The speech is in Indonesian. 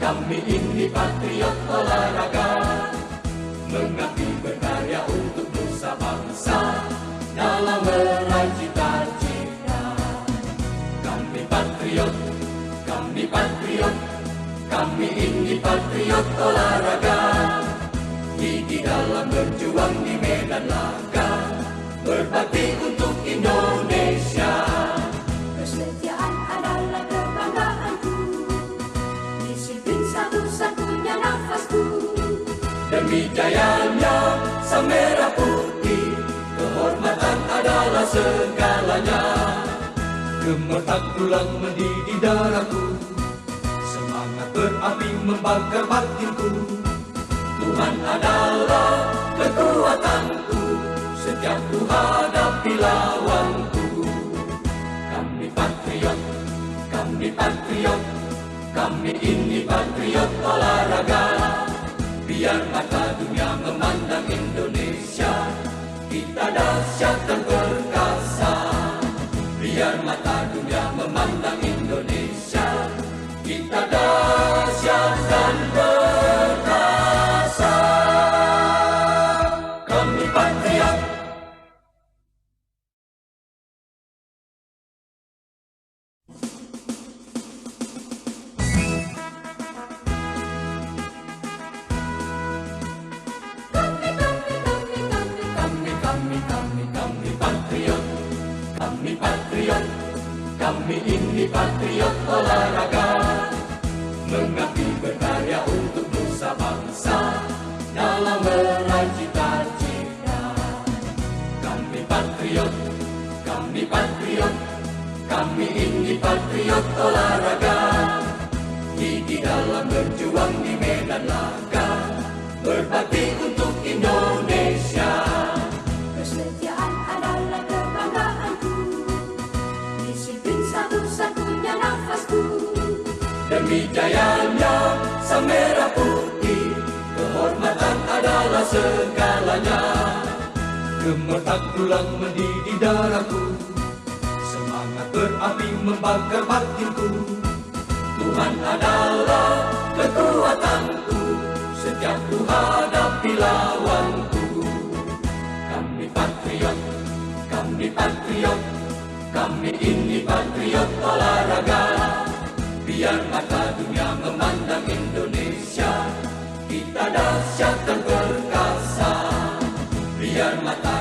Kami ini patriot olahraga, mengabdi berkarya untuk nusa bangsa dalam meraih cita-cita. Kami patriot, kami patriot, kami ini patriot olahraga. Gigi dalam berjuang di medan laga, berbakti untuk Indonesia. Kesetiaan adalah kebanggaanku, disiplin satu-satunya nafasku. Demi jayanya sang merah putih, kehormatan adalah segalanya. Gemetar tulang mendidih darahku, semangat berapi membakar batinku. Tuhan adalah kekuatanku, setiap ku hadapi lawanku. Kami patriot, kami patriot, kami ini patriot olahraga. Biar mata dunia memandang Indonesia, kita dahsyat dan perkasa. Biar mata dunia memandang Indonesia, kita dahsyat dan perkasa. Kami patriot. Kami patriot, kami ini patriot olahraga, mengabdi berkarya untuk nusa bangsa dalam meraih cita-cita. Kami patriot, kami patriot, kami ini patriot olahraga. Gigi dalam berjuang di medan laga, berbakti untuk Indonesia. Kesetiaan adalah kebanggaanku, disiplin satu-satunya nafasku. Demi jayanya sang merah putih, kehormatan adalah segalanya. Gemetar tulang mendidih darahku, semangat berapi membakar batinku. Tuhan adalah kekuatanku, setiap ku hadapi lawanku. Kami patriot, kami patriot, kami ini patriot olahraga. Biar mata dunia memandang Indonesia, kita dahsyat dan perkasa. Biar mata